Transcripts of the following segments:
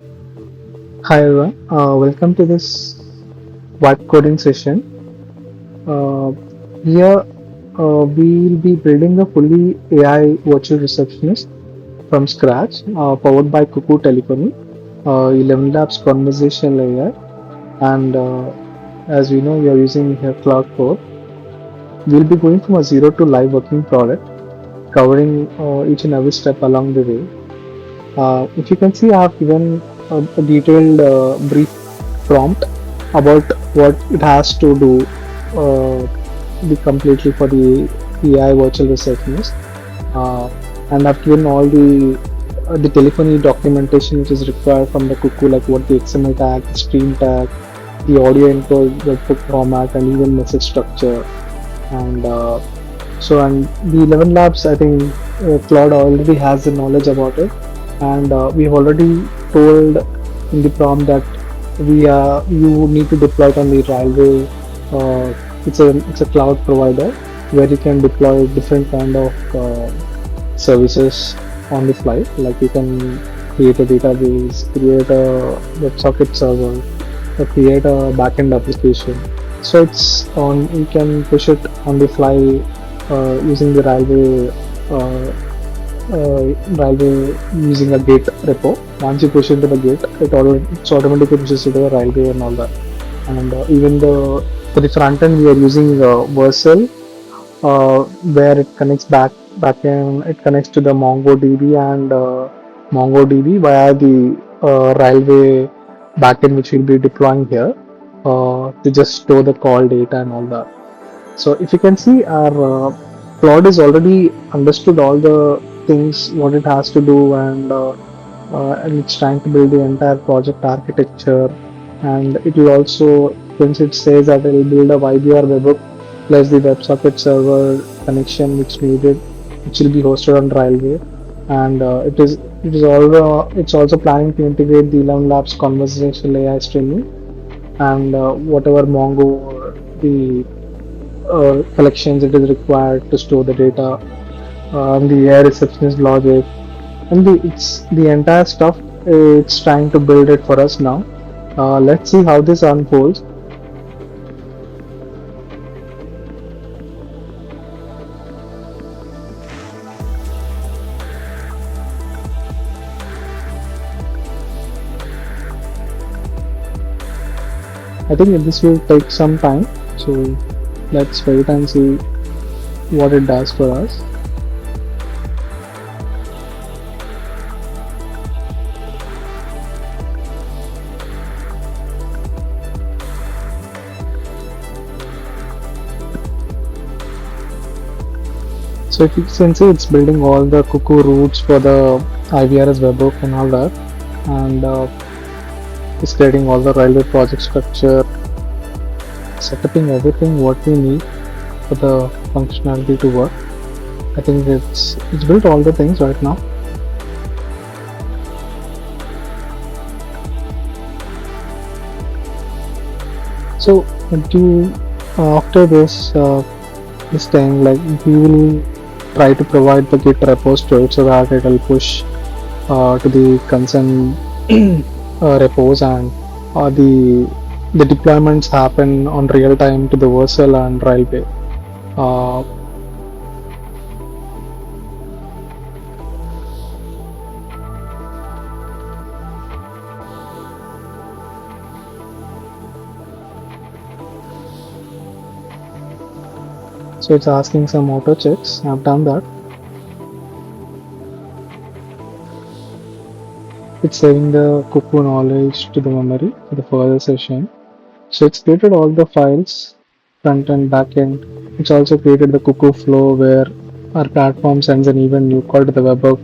Hi everyone, welcome to this Vibe coding session. Uh, Here we'll be building a fully AI virtual receptionist from scratch, powered by Cuckoo Telephony, 11 Labs Conversational AI, and as we know, we are using here Cloud Core. We'll be going from a zero to live working product, covering each and every step along the way. If you can see, I have given a detailed brief prompt about what it has to do be completely for the AI virtual receptionist, uh, and I've given all the telephony documentation which is required from the cuckoo, like what the XML tag, the stream tag, the audio encode, webhook format, and even message structure. And and the 11 Labs, I think Claude already has the knowledge about it, and we have already told in the prompt that you need to deploy it on the railway. It's a cloud provider where you can deploy different kind of services on the fly. Like you can create a database, create a WebSocket server, or create a backend application. So it's on. You can push it on the fly using the railway using a gate repo. Once you push into the gate, it's automatically pushes to the railway and all that. And even the for the front end, we are using Vercel, where it connects backend. It connects to the MongoDB and MongoDB via the railway backend, which we'll be deploying here to just store the call data and all that. So if you can see, our Claude is already understood all the things what it has to do, and it's trying to build the entire project architecture. And it will also, since it says that it will build a YBR webhook plus the WebSocket server connection which needed, which will be hosted on Railway, and it's also planning to integrate the 11 Labs conversational AI streaming and whatever Mongo or the collections it is required to store the data, and the AI receptionist logic, and the entire stuff. It's trying to build it for us now. Let's see how this unfolds. I think this will take some time, so let's wait and see what it does for us. So if you can see, it's building all the cuckoo routes for the IVRS webhook and all that, and it's creating all the railway project structure, setting everything what we need for the functionality to work. I think it's built all the things right now. So after this thing, like we will try to provide the Git repository so that it will push to the concern repos, and the deployments happen on real time to the Vercel and Railway. Uh, so it's asking some auto checks. I've done that. It's saving the cuckoo knowledge to the memory for the further session. So it's created all the files, front and back end. It's also created the cuckoo flow where our platform sends an event new call to the webhook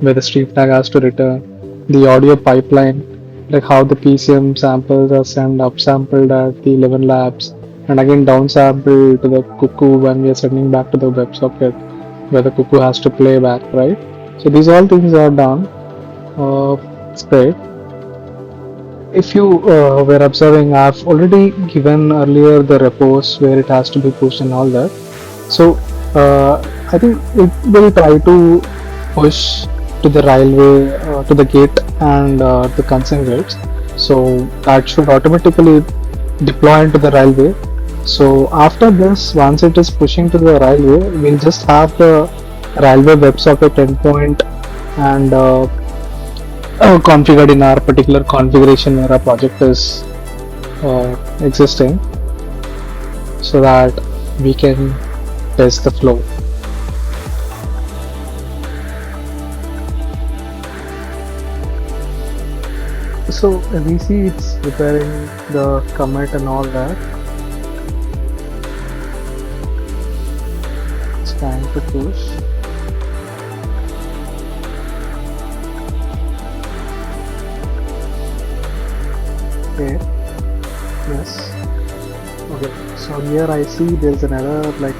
where the stream tag has to return. The audio pipeline, like how the PCM samples are sent upsampled at the 11 labs and again downsampled to the cuckoo when we are sending back to the WebSocket where the cuckoo has to play back, right? So these all things are done. It's great. If you were observing, I've already given earlier the repos where it has to be pushed and all that. So I think it will try to push to the railway, to the gate and the concerned gates. So that should automatically deploy into the railway. So after this, once it is pushing to the railway, we'll just have the railway WebSocket endpoint and configured in our particular configuration where our project is existing, so that we can test the flow. So we see it's preparing the commit and all that. It's time to push. Okay. Yes. Okay. So here I see there's an error like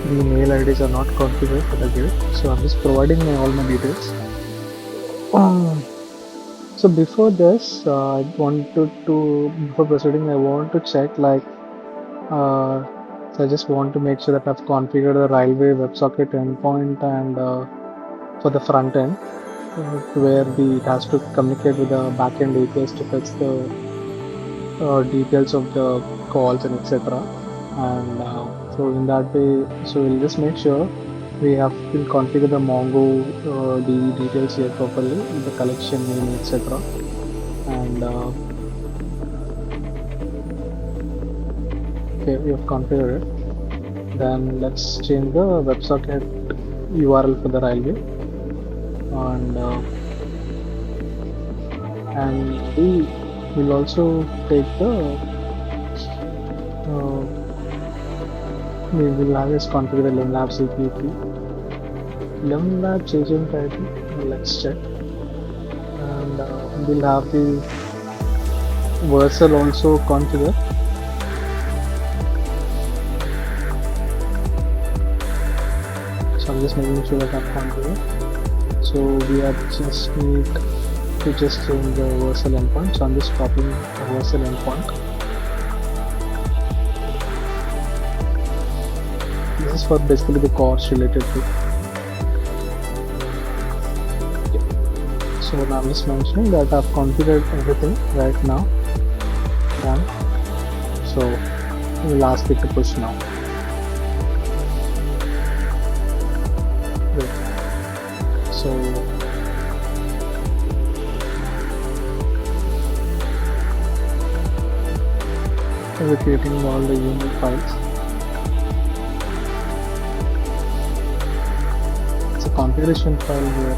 the mail IDs are not configured for the gate. So I'm just providing all my details. So before this, I wanted to, before proceeding, I want to check like, so I just want to make sure that I've configured the railway WebSocket endpoint and for the front end, where it has to communicate with the backend APIs to fetch the details of the calls and etc. And so in that way, so we'll just make sure we'll configure the MongoDB details here properly with the collection name etc. And okay, we have configured it. Then let's change the WebSocket URL for the railway, and we will also take the we will have this configure the ElevenLabs API. ElevenLabs agent ID. Let's check, and we'll have the Vercel also configured. So I'm just making sure that I'm configured. So we are just need to just change the Vercel endpoint. So I'm just copying the Vercel endpoint. This is for basically the course related to. Okay. So now I'm just mentioning that I've configured everything right now. Done. So we'll ask it to push now. Great. So we're creating all the unique files. It's a configuration file where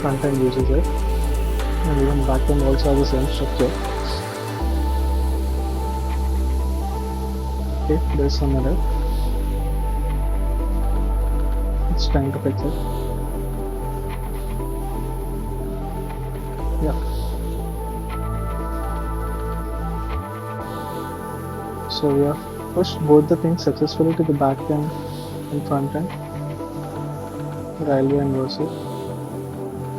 Frontend uses it, and even Backend also has the same structure. Okay, there's some error. It's trying to fix it. Yeah. So we have pushed both the things successfully to the backend and frontend, railway and Vercel.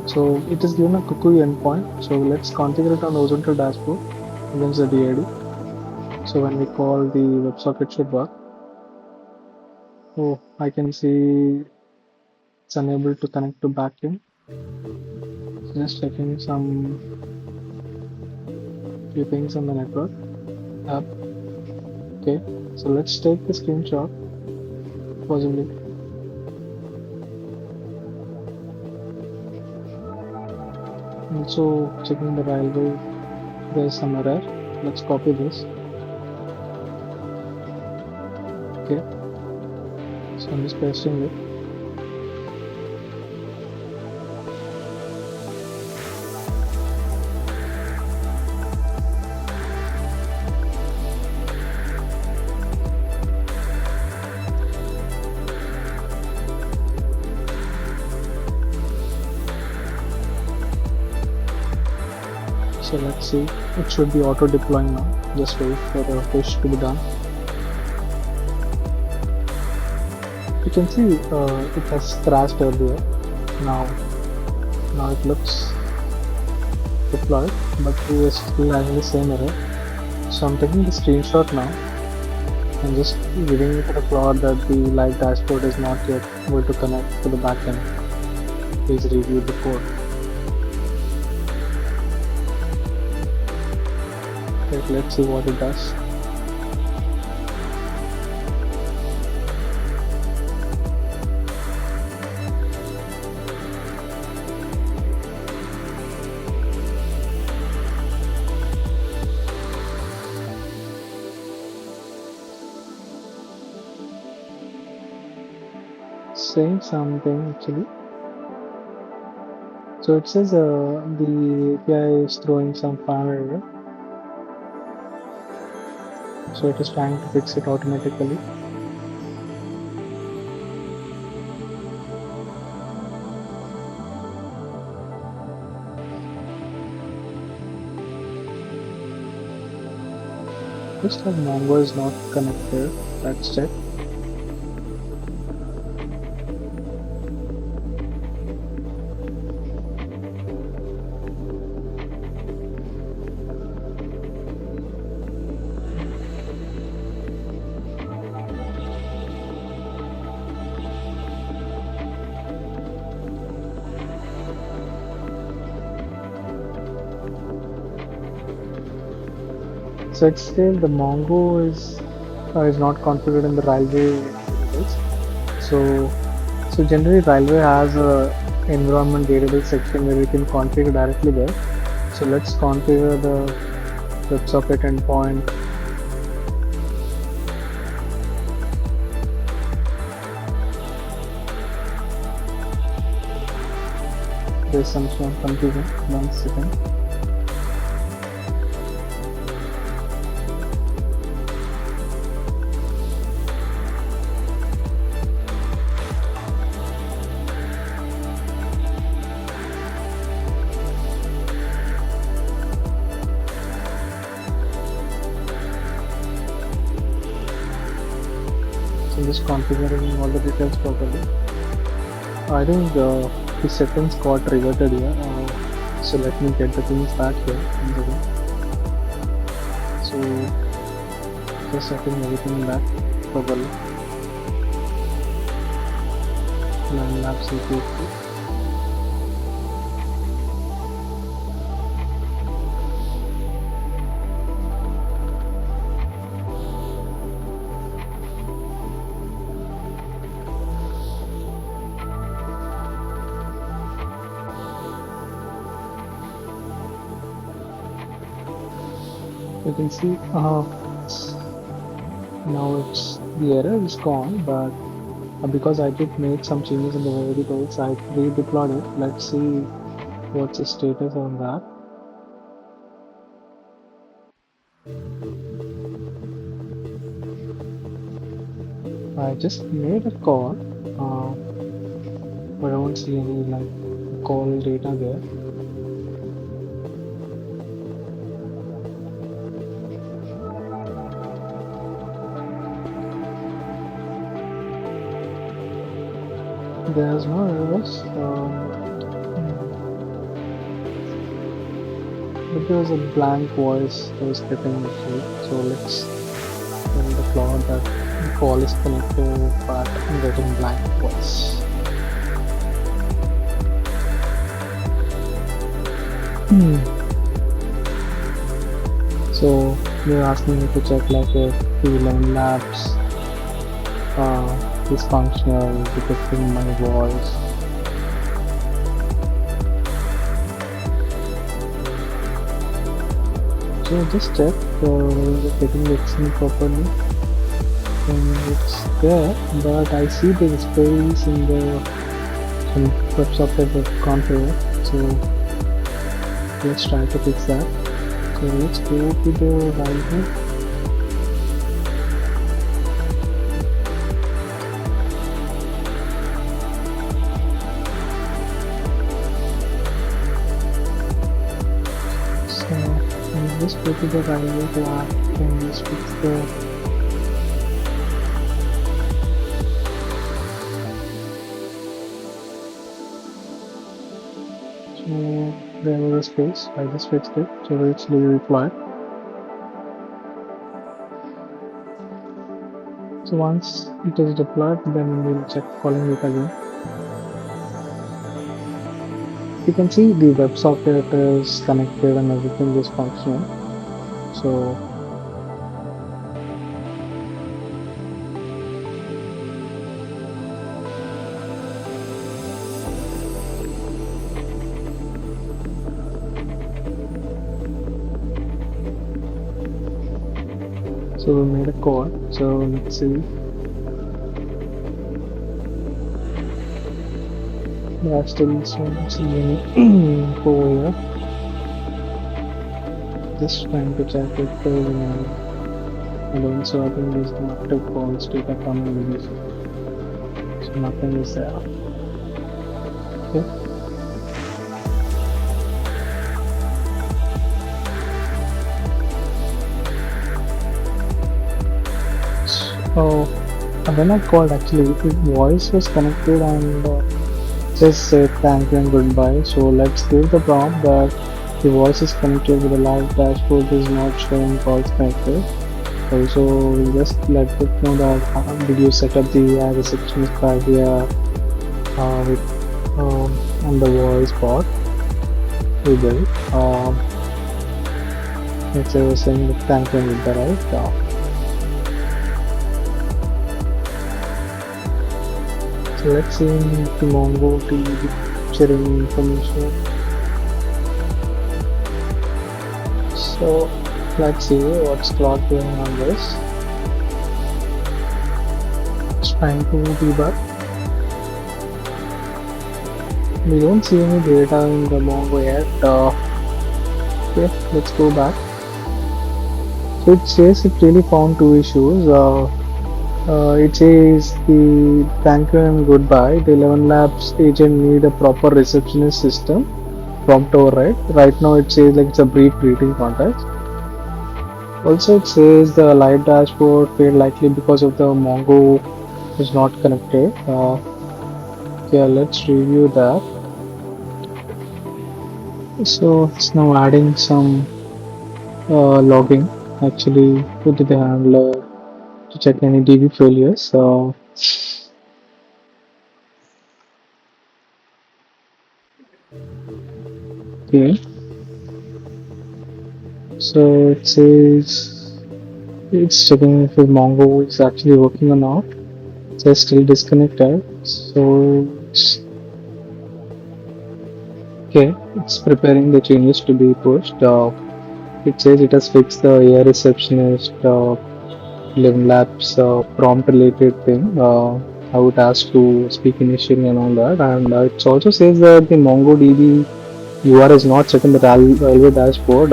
So it is given a kookoo endpoint. So let's configure it on horizontal dashboard against the DID. So when we call the WebSocket should work. Oh, I can see it's unable to connect to backend. So just checking some few things on the network. Okay, so let's take the screenshot, possibly. Also checking the railway, there's some error. Let's copy this. Okay, so I'm just pasting it. So let's see, it should be auto deploying now. Just wait for the push to be done. You can see it has crashed earlier. Now it looks deployed, but we are still having the same error. So I'm taking the screenshot now I'm just giving it to the Claude that the live dashboard is not yet able to connect to the backend. Please review the code. Okay, let's see what it does. Saying something actually. So it says the API is throwing some file error. So it is trying to fix it automatically. Looks like Mongo is not connected. Let's check. So it's still the Mongo is not configured in the railway variables. So generally railway has a environment variable section where we can configure directly there. So let's configure the WebSocket endpoint. There's some confusion. 1 second. So just configuring all the details properly. I think the settings got reverted here. So let me get the things back here. So just setting everything back properly. ElevenLabs API. You can see now the error is gone, but because I did make some changes in the variables, I redeployed it. Let's see what's the status on that. I just made a call, but I don't see any call data there. There's no errors, but there's a blank voice that was getting actually. So let's tell the Claude that the call is connected, but I'm getting blank voice. So you're asking me to check like if the ElevenLabs is functional, detecting my voice. So just check whether getting the XML properly. And it's there, but I see the space in the WebSocket configure. So let's try to fix that. So let's go to the railway. So just go to the railway tab and just fix the there was a space. I just fixed it, so it's really required. So once it is deployed, then we'll check calling it again. You can see the WebSocket is connected and everything is functional. So we made a call. So let's see. There are still some over here. Just trying to check if there is any alone. So I think these are active calls data coming with this. So nothing is there. Okay. So when I called, actually the voice was connected and just said thank you and goodbye. So let's give the prompt that the voice is connected with the live dashboard is not showing calls connected. Also, we'll just let it know that did you set up the AI receptionist idea with on the voice bot we built. Let's say we're saying thank you and goodbye, right? So let's see the MongoDB sharing information. So let's see what's Claude doing on this. It's trying to debug. We don't see any data in the Mongo yet. Okay, let's go back. So it says it really found two issues. It says the thank you and goodbye. The ElevenLabs agent need a proper receptionist system. Prompt override. Right now it says like it's a brief greeting context. Also it says the live dashboard failed likely because of the Mongo is not connected. Yeah, let's review that. So it's now adding some logging actually to the handler to check any DB failures. Okay, so it says it's checking if the Mongo is actually working or not. It says still disconnected. So it's okay. It's preparing the changes to be pushed. It says it has fixed the AI receptionist ElevenLabs prompt related thing. How it has to speak initially and all that. And it also says that the MongoDB UR is not set in the railway dashboard.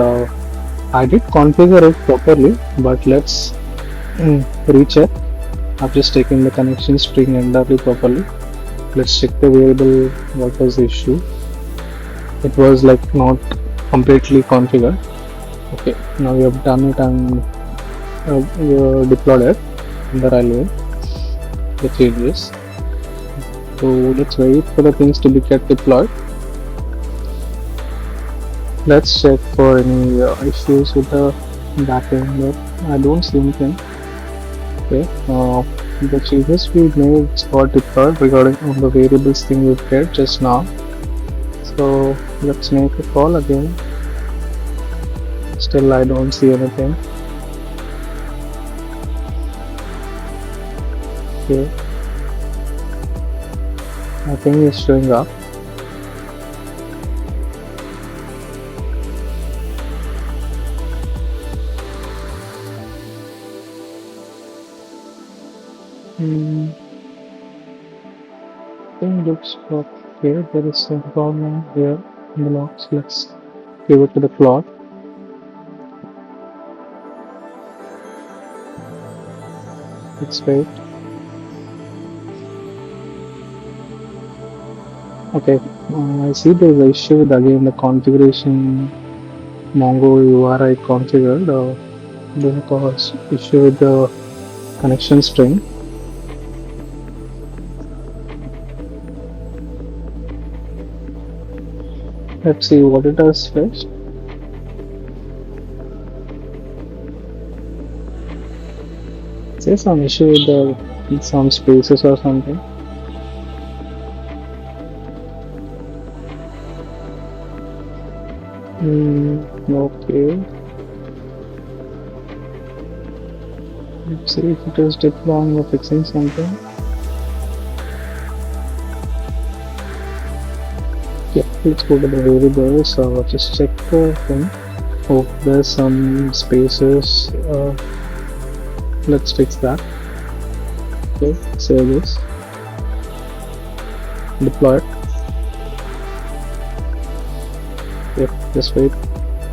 I did configure it properly, but let's recheck. I've just taken the connection string entirely properly. Let's check the variable. What was the issue? It was like not completely configured. Okay, now we have done it and we deployed it in the railway. The changes. So let's wait for the things to be get deployed. Let's check for any issues with the backend. But I don't see anything. Okay. The changes we made got deployed regarding on the variables thing we did just now. So let's make a call again. Still I don't see anything. Okay. Nothing is showing up. Thing looks okay. There is some problem here in the logs. Let's give it to the Claude. Let's wait. Okay, I see there is an issue with again the configuration Mongo URI configured. This cause issue with the connection string. Let's see what it has fetched. Say some issue with the with some spaces or something. Okay. Let's see if it is deploying or fixing something. Yeah, let's go to the variables. Just check the thing. Oh, there's some spaces. Let's fix that. Okay, save this. Deploy it. Yep, just wait.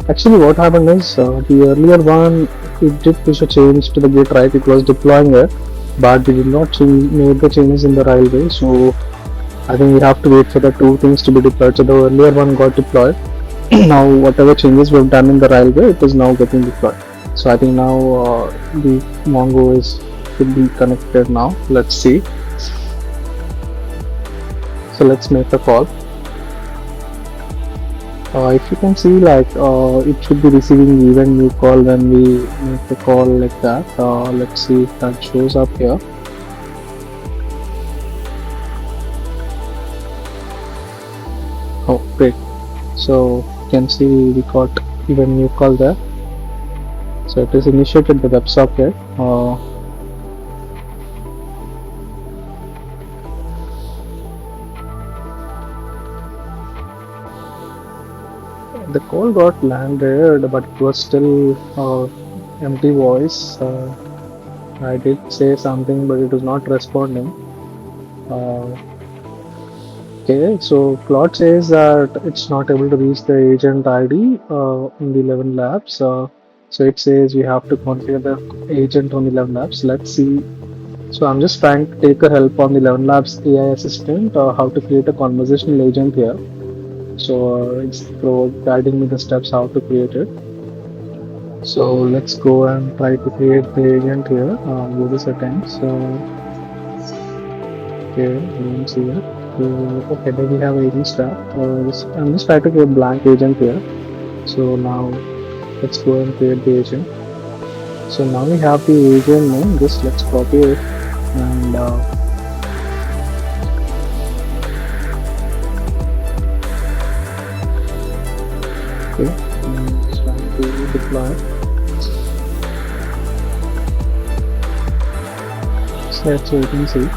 Actually, what happened is the earlier one, it did push a change to the git, right? It was deploying it, but we did not make the changes in the right way. So I think we have to wait for the two things to be deployed. So the earlier one got deployed. Now whatever changes we've done in the railway, it is now getting deployed. So I think now the Mongo is should be connected now. Let's see. So let's make a call. If you can see, like it should be receiving even new call when we make the call like that. Let's see if that shows up here. Oh, great. So you can see we got even new call there. So it is initiated the WebSocket. The call got landed, but it was still empty voice. I did say something, but it was not responding. Okay, so Claude says that it's not able to reach the agent ID in the ElevenLabs. So it says we have to configure the agent on the ElevenLabs. Let's see. So I'm just trying to take a help on the ElevenLabs AI assistant, how to create a conversational agent here. So it's guiding me the steps how to create it. So let's go and try to create the agent here. Go to settings. So okay, let's see here. Okay, then we have agent start. I'm just trying to create blank agent here. So now let's go and create the agent. So now we have the agent name. Just let's copy it and okay, just trying to deploy it. So let's wait and see.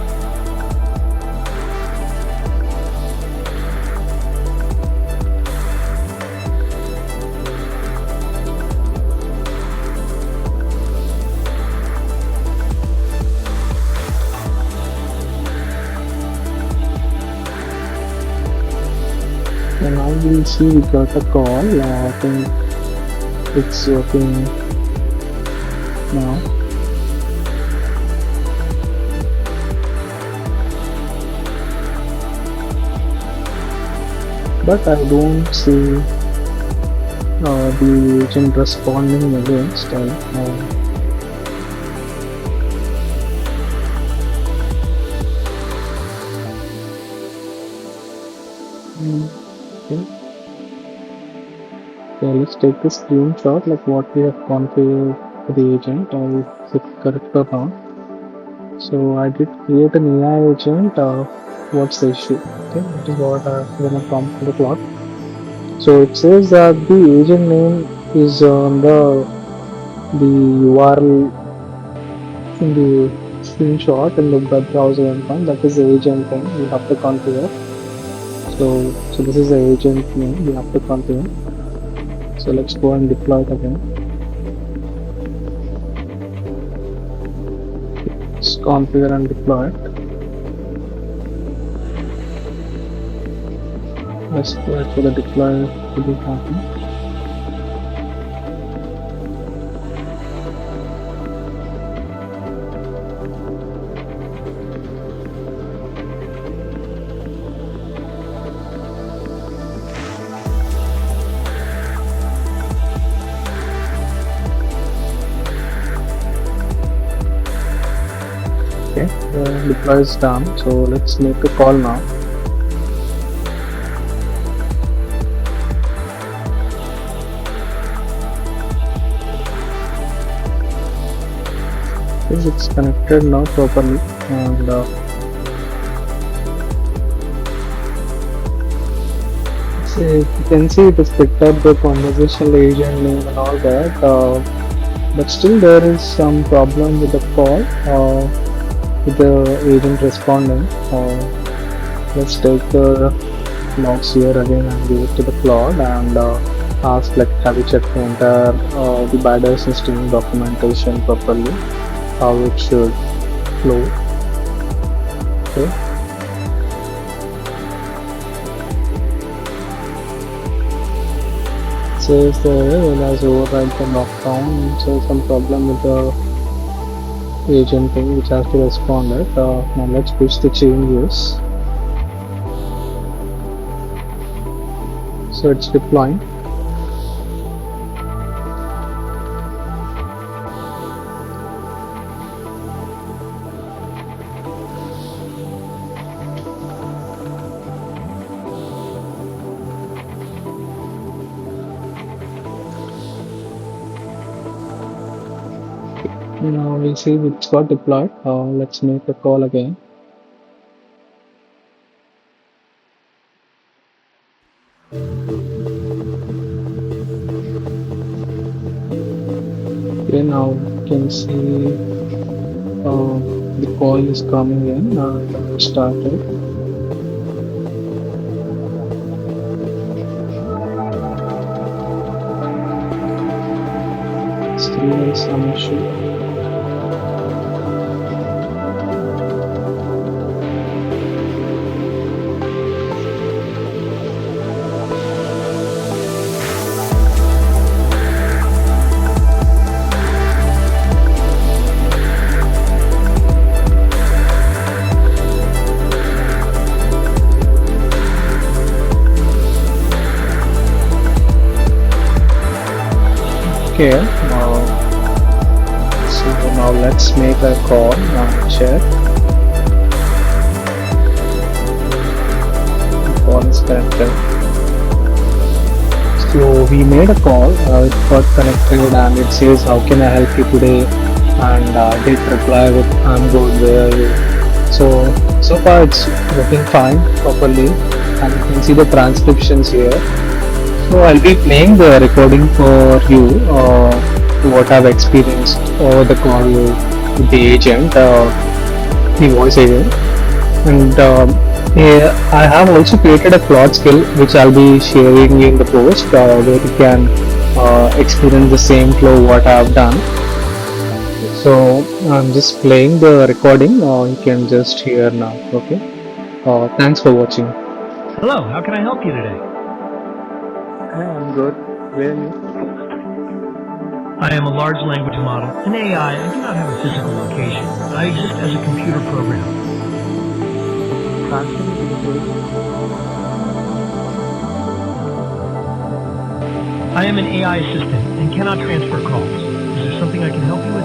And now we'll see we got a call. I think it's working now. But I don't see the agent responding against. Okay. Okay, let's take the screenshot like what we have configured for the agent. Is it correct or not? So I did create an AI agent. What's the issue? Okay, that is what I'm gonna prompt for the Claude. So it says that the agent name is on the URL in the screenshot in the web browser endpoint. That is the agent thing we have to configure. So this is the agent name we have to configure. So let's go and deploy it again. Let's configure and deploy it. Let's wait for the deploy to be happen. Okay, the deploy is done. So let's make a call now. Okay, it's connected now properly, and so you can see it is picked up the conversational agent name and all that. But still there is some problem with the call, with the agent responding. Let's take the logs here again and give it to the Claude and ask like have you checked the entire the bidder system documentation properly, how it should flow. Okay. Says the it has override the lockdown, so some problem with the agent thing which has to respond it. Now let's push the changes. So it's deploying. Now we'll see it's got deployed. Let's make a call again. Okay, now you can see the call is coming in and started. Still is some issue. Okay, so now let's make a call and check. The call is connected. So we made a call, it got connected and it says how can I help you today, and did reply with I'm good, where are you? So far it's working fine properly, and you can see the transcriptions here. So I'll be playing the recording for you, what I've experienced over the call with the agent, the voice agent. And yeah, I have also created a Claude skill which I'll be sharing in the post, where you can experience the same flow what I've done. So I'm just playing the recording, you can just hear now. Okay. Thanks for watching. Hello, how can I help you today? Hi, I'm good. Where are you? I am a large language model, an AI. I do not have a physical location. I exist as a computer program. Transfer me to the page. I am an AI assistant and cannot transfer calls. Is there something I can help you with?